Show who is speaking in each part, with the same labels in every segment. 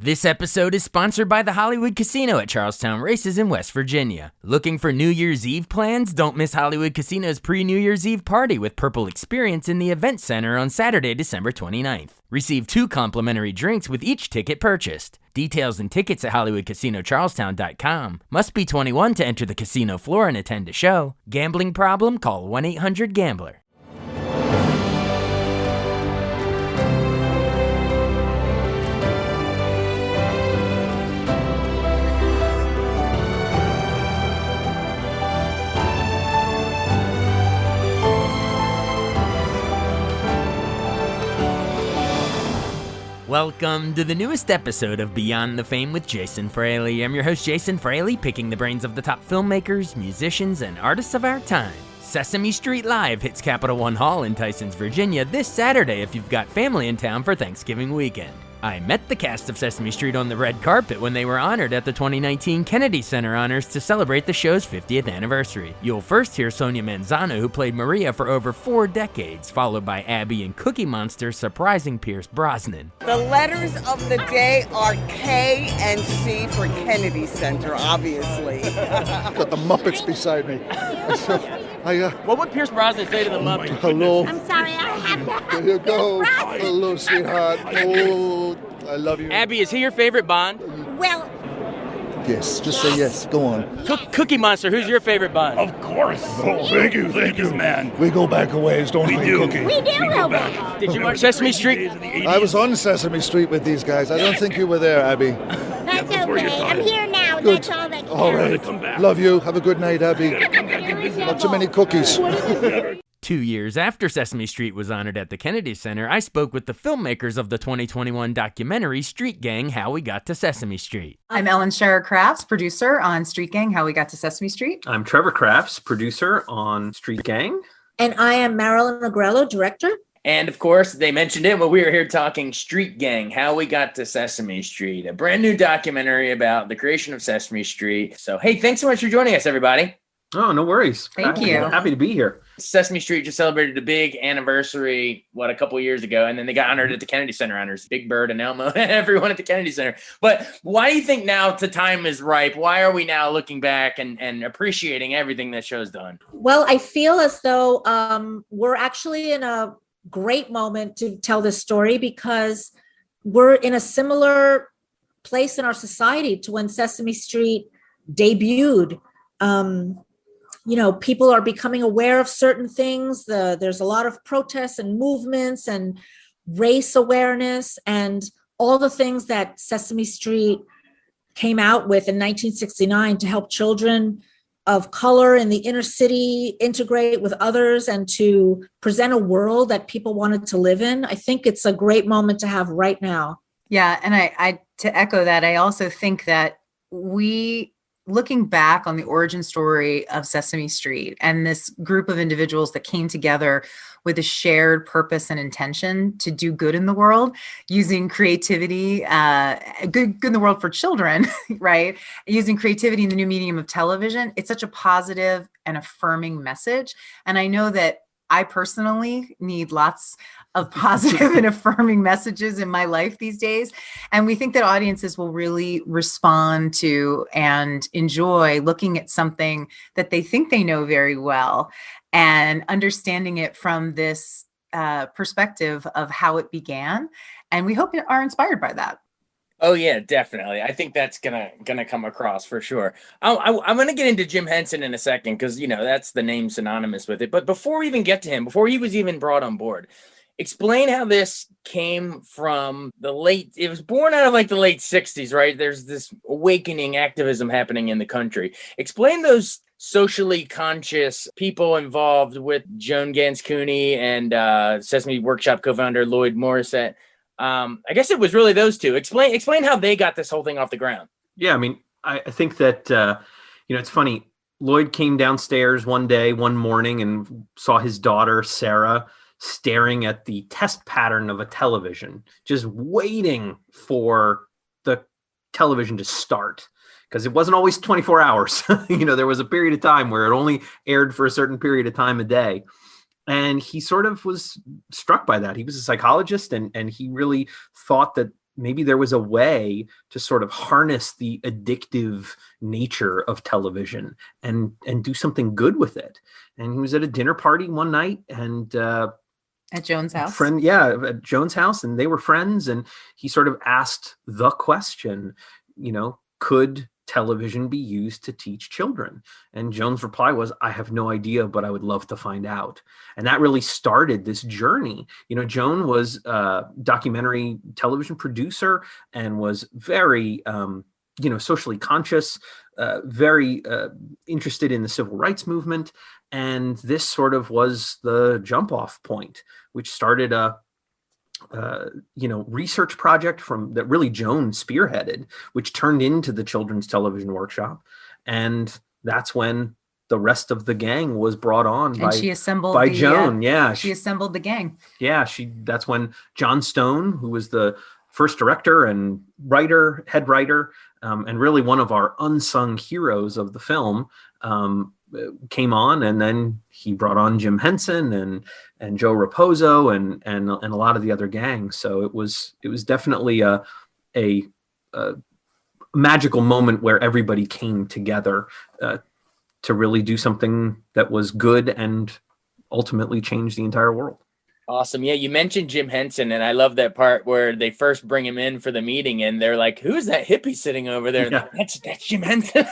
Speaker 1: This episode is sponsored by the Hollywood Casino at Charlestown Races in West Virginia. Looking for New Year's Eve plans? Don't miss Hollywood Casino's pre-New Year's Eve party with Purple Experience in the Event Center on Saturday, December 29th. Receive 2 complimentary drinks with each ticket purchased. Details and tickets at HollywoodCasinoCharlestown.com. Must be 21 to enter the casino floor and attend a show. Gambling problem? Call 1-800-GAMBLER. Welcome to the newest episode of Beyond the Fame with Jason Fraley. I'm your host, Jason Fraley, picking the brains of the top filmmakers, musicians, and artists of our time. Sesame Street Live hits Capital One Hall in Tysons, Virginia this Saturday if you've got family in town for Thanksgiving weekend. I met the cast of Sesame Street on the red carpet when they were honored at the 2019 Kennedy Center Honors to celebrate the show's 50th anniversary. You'll first hear Sonia Manzano, who played Maria for over 4 decades, followed by Abby and Cookie Monster surprising Pierce Brosnan.
Speaker 2: The letters of the day are K and C for Kennedy Center, obviously.
Speaker 3: Got the Muppets beside me.
Speaker 4: What would Pierce Brosnan say to the Muppets?
Speaker 3: Hello.
Speaker 5: I'm sorry, I have to.
Speaker 3: There you go. Hello, sweetheart. Oh, I love you.
Speaker 4: Abby, is he your favorite Bond?
Speaker 5: Well,
Speaker 3: Yes, just say yes. Go on.
Speaker 4: Cookie Monster, who's your favorite Bond?
Speaker 6: Of course. Oh, thank you, man.
Speaker 3: We go back a ways, don't we, Cookie?
Speaker 5: we do go back.
Speaker 4: Did you watch Sesame Street?
Speaker 3: I was on Sesame Street with these guys. I don't think you were there, Abby.
Speaker 5: That's okay. I'm here now.
Speaker 3: Good.
Speaker 5: That's all that
Speaker 3: All
Speaker 5: counts.
Speaker 3: right. Love you. Have a good night, Abby. Not too many cookies.
Speaker 1: 2 years after Sesame Street was honored at the Kennedy Center, I spoke with the filmmakers of the 2021 documentary Street Gang, How We Got to Sesame Street.
Speaker 7: I'm Ellen Scherer Crafts, producer on Street Gang, How We Got to Sesame Street.
Speaker 8: I'm Trevor Crafts, producer on Street Gang.
Speaker 9: And I am Marilyn Agrello, director.
Speaker 4: And of course, they mentioned it when we were here talking Street Gang, How We Got to Sesame Street, a brand new documentary about the creation of Sesame Street. So, hey, thanks so much for joining us, everybody.
Speaker 8: Oh, no worries.
Speaker 7: Thank you.
Speaker 8: Happy to be here.
Speaker 4: Sesame Street just celebrated a big anniversary, a couple of years ago, and then they got honored at the Kennedy Center Honors. Big Bird and Elmo, everyone at the Kennedy Center. But why do you think now the time is ripe? Why are we now looking back and appreciating everything that show's done?
Speaker 9: Well, I feel as though we're actually in a great moment to tell this story because we're in a similar place in our society to when Sesame Street debuted. People are becoming aware of certain things. There's a lot of protests and movements and race awareness and all the things that Sesame Street came out with in 1969 to help children of color in the inner city integrate with others and to present a world that people wanted to live in. I think it's a great moment to have right now.
Speaker 7: Yeah, and I to echo that, I also think that looking back on the origin story of Sesame Street and this group of individuals that came together with a shared purpose and intention to do good in the world, using creativity, good in the world for children, right? Using creativity in the new medium of television. It's such a positive and affirming message. And I know that I personally need lots of positive and affirming messages in my life these days. And we think that audiences will really respond to and enjoy looking at something that they think they know very well and understanding it from this perspective of how it began. And we hope are inspired by that.
Speaker 4: Oh yeah, definitely. I think that's gonna come across for sure. I'm gonna get into Jim Henson in a second because that's the name synonymous with it. But before we even get to him, before he was even brought on board, explain how this came from it was born out of the late 60s, right? There's this awakening activism happening in the country. Explain those socially conscious people involved with Joan Gans Cooney and Sesame Workshop co-founder Lloyd Morissette. I guess it was really those two. Explain how they got this whole thing off the ground.
Speaker 8: Yeah, I mean, I think that, it's funny. Lloyd came downstairs one morning and saw his daughter, Sarah, staring at the test pattern of a television, just waiting for the television to start. Because it wasn't always 24 hours. There was a period of time where it only aired for a certain period of time a day. And he sort of was struck by that. He was a psychologist and he really thought that maybe there was a way to sort of harness the addictive nature of television and do something good with it. And he was at a dinner party one night, and
Speaker 7: At Joan's house.
Speaker 8: at Joan's house, and they were friends. And he sort of asked the question, could television be used to teach children? And Joan's reply was, I have no idea, but I would love to find out. And that really started this journey. Joan was a documentary television producer and was very, socially conscious, very interested in the civil rights movement. And this sort of was the jump off point, which started a research project that really Joan spearheaded, which turned into the Children's Television Workshop. And that's when the rest of the gang was brought on by Joan.
Speaker 7: She assembled the gang.
Speaker 8: Yeah. That's when John Stone, who was the first director and head writer, and really one of our unsung heroes of the film, came on, and then he brought on Jim Henson and Joe Raposo and a lot of the other gangs. So it was definitely a magical moment where everybody came together to really do something that was good and ultimately change the entire world.
Speaker 4: Awesome. Yeah, you mentioned Jim Henson, and I love that part where they first bring him in for the meeting, and they're like, "Who's that hippie sitting over there?"
Speaker 8: Yeah.
Speaker 4: That's Jim Henson.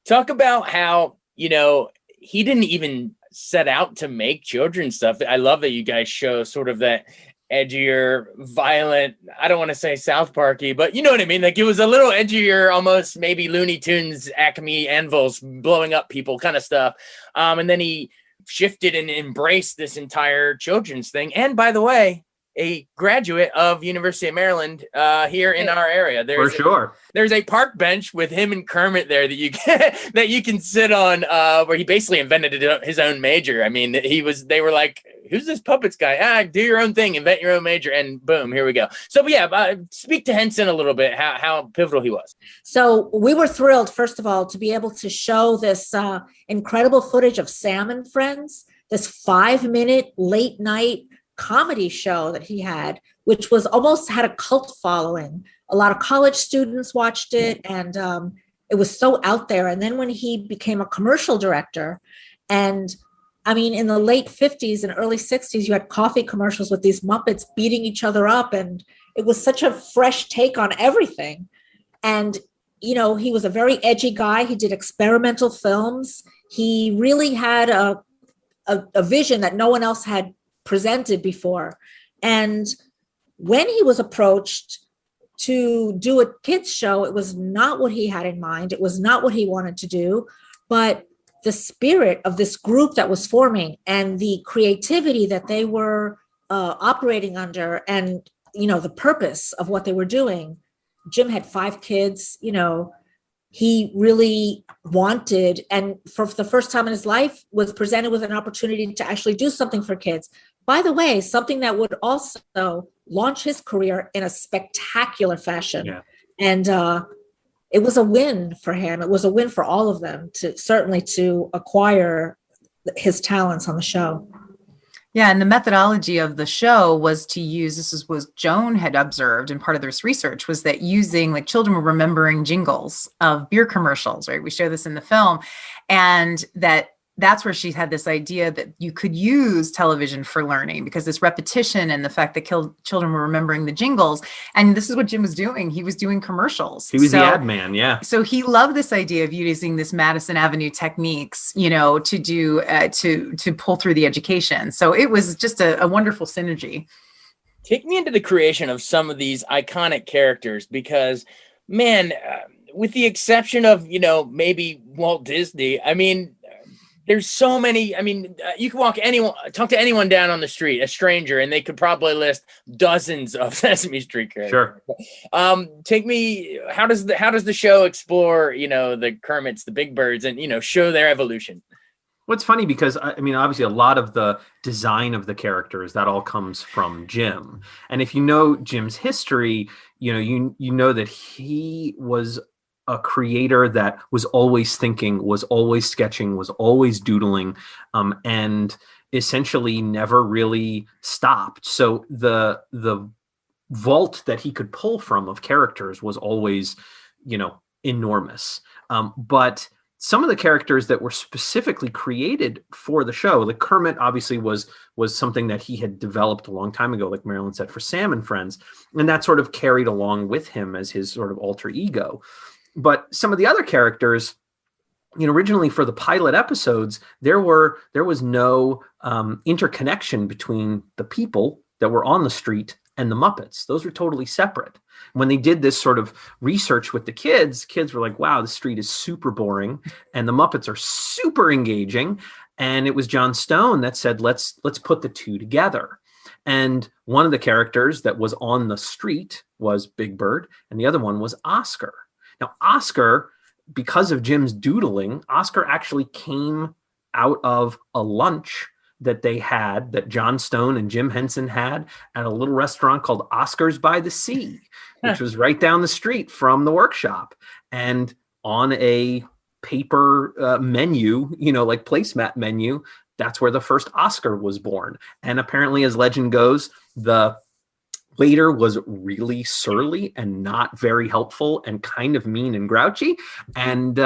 Speaker 4: Talk about how, he didn't even set out to make children's stuff. I love that you guys show sort of that edgier, violent, I don't want to say South Parky, but you know what I mean? Like, it was a little edgier, almost maybe Looney Tunes, Acme anvils blowing up people kind of stuff. And then he shifted and embraced this entire children's thing. And by the way, a graduate of University of Maryland here in our area. There's a park bench with him and Kermit there that you can sit on, where he basically invented his own major. I mean, they were like, "Who's this puppets guy? Do your own thing, invent your own major," and boom, here we go. So, but yeah, speak to Henson a little bit, how pivotal he was.
Speaker 9: So we were thrilled, first of all, to be able to show this incredible footage of Sam and Friends, this 5-minute late night comedy show that he had, which was almost had a cult following. A lot of college students watched it, and it was so out there. And then when he became a commercial director, and I mean, in the late 50s and early 60s, you had coffee commercials with these Muppets beating each other up, and it was such a fresh take on everything. And he was a very edgy guy. He did experimental films. He really had a vision that no one else had presented before. And when he was approached to do a kids show, it was not what he had in mind. It was not what he wanted to do, but the spirit of this group that was forming and the creativity that they were operating under, and the purpose of what they were doing. Jim had 5 kids. He really wanted, and for the first time in his life, was presented with an opportunity to actually do something for kids. By the way, something that would also launch his career in a spectacular fashion. Yeah. And it was a win for him. It was a win for all of them to acquire his talents on the show.
Speaker 7: Yeah, and the methodology of the show was to use, this was Joan had observed, and part of this research was that using, like, children were remembering jingles of beer commercials, right? We show this in the film, and that's where she had this idea that you could use television for learning, because this repetition and the fact that children were remembering the jingles. And this is what Jim was doing. He was doing commercials.
Speaker 8: He was the ad man. Yeah.
Speaker 7: So he loved this idea of using this Madison Avenue techniques, to do, to pull through the education. So it was just a wonderful synergy.
Speaker 4: Take me into the creation of some of these iconic characters, because, man, with the exception of, maybe Walt Disney, I mean, there's so many. I mean, you can talk to anyone down on the street, a stranger, and they could probably list dozens of Sesame Street characters.
Speaker 8: Sure.
Speaker 4: Take me. How does the show explore, the Kermits, the Big Birds, and show their evolution?
Speaker 8: Well, it's funny because, I mean, obviously a lot of the design of the characters, that all comes from Jim. And if you know Jim's history, you know that he was a creator that was always thinking, was always sketching, was always doodling, and essentially never really stopped. So the vault that he could pull from of characters was always, enormous. But some of the characters that were specifically created for the show, like Kermit obviously was something that he had developed a long time ago, like Marilyn said, for Sam and Friends. And that sort of carried along with him as his sort of alter ego. But some of the other characters, originally for the pilot episodes, there was no interconnection between the people that were on the street and the Muppets. Those were totally separate. When they did this sort of research with the kids were like, wow, the street is super boring and the Muppets are super engaging. And it was John Stone that said, let's put the two together. And one of the characters that was on the street was Big Bird, and the other one was Oscar. Now, Oscar, because of Jim's doodling, Oscar actually came out of a lunch that John Stone and Jim Henson had at a little restaurant called Oscar's by the Sea, which was right down the street from the workshop. And on a paper menu, like placemat menu, that's where the first Oscar was born. And apparently, as legend goes, the waiter was really surly and not very helpful and kind of mean and grouchy. And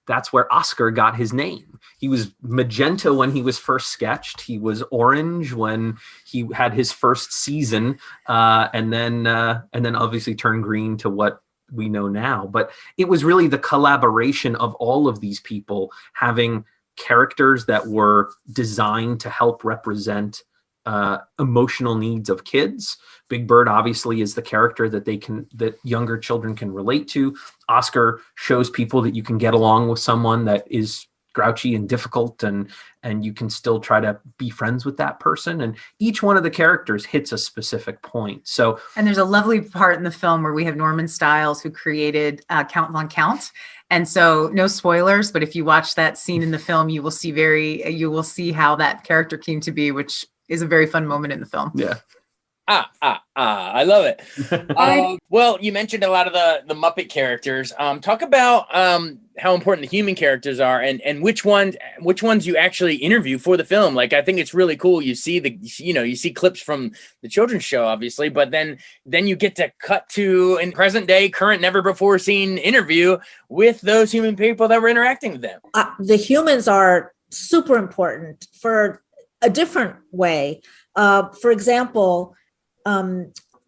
Speaker 8: that's where Oscar got his name. He was magenta when he was first sketched. He was orange when he had his first season, and then obviously turned green to what we know now. But it was really the collaboration of all of these people having characters that were designed to help represent emotional needs of kids. Big Bird obviously is the character that younger children can relate to. Oscar shows people that you can get along with someone that is grouchy and difficult, and you can still try to be friends with that person. And each one of the characters hits a specific point. So,
Speaker 7: and there's a lovely part in the film where we have Norman Stiles, who created Count Von Count. And so, no spoilers, but if you watch that scene in the film, you will see how that character came to be, which is a very fun moment in the film.
Speaker 8: Yeah.
Speaker 4: I love it. Well, you mentioned a lot of the Muppet characters. Talk about how important the human characters are, and which ones you actually interview for the film. Like, I think it's really cool. You see you see clips from the children's show, obviously, but then you get to cut to in present day, current, never before seen interview with those human people that were interacting with them.
Speaker 9: The humans are super important for a different way. For example,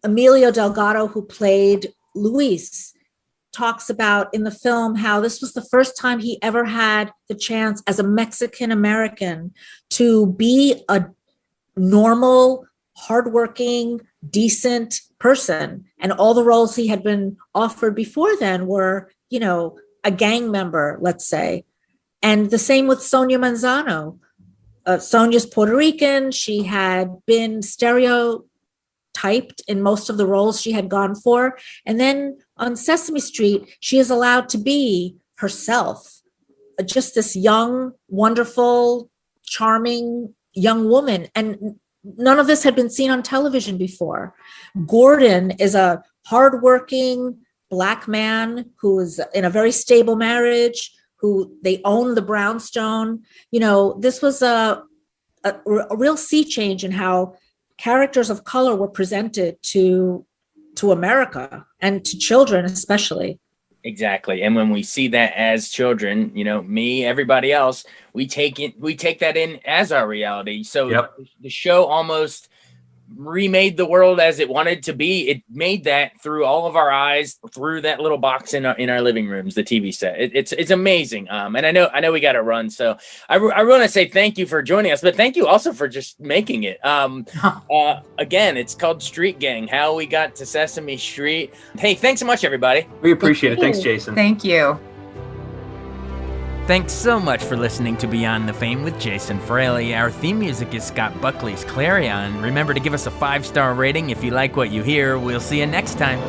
Speaker 9: Emilio Delgado, who played Luis, talks about in the film how this was the first time he ever had the chance as a Mexican American to be a normal, hardworking, decent person. And all the roles he had been offered before then were, a gang member, let's say. And the same with Sonia Manzano. Sonia's Puerto Rican. She had been stereotyped in most of the roles she had gone for. And then on Sesame Street, she is allowed to be herself, just this young, wonderful, charming young woman. And none of this had been seen on television before. Gordon is a hardworking Black man who is in a very stable marriage, who they own the brownstone. This was a real sea change in how characters of color were presented to America and to children especially.
Speaker 4: Exactly. And when we see that as children, me, everybody else, we take that in as our reality. So
Speaker 8: Yep.
Speaker 4: The show almost remade the world as it wanted to be. It made that through all of our eyes, through that little box in our living rooms, the TV set. It's amazing. And I know we got to run. So I want to say thank you for joining us, but thank you also for just making it. Again, it's called Street Gang, how we got to Sesame Street. Hey, thanks so much, everybody.
Speaker 8: We appreciate it. Thanks, Jason.
Speaker 7: Thank you.
Speaker 1: Thanks so much for listening to Beyond the Fame with Jason Fraley. Our theme music is Scott Buckley's Clarion. Remember to give us a 5-star rating if you like what you hear. We'll see you next time.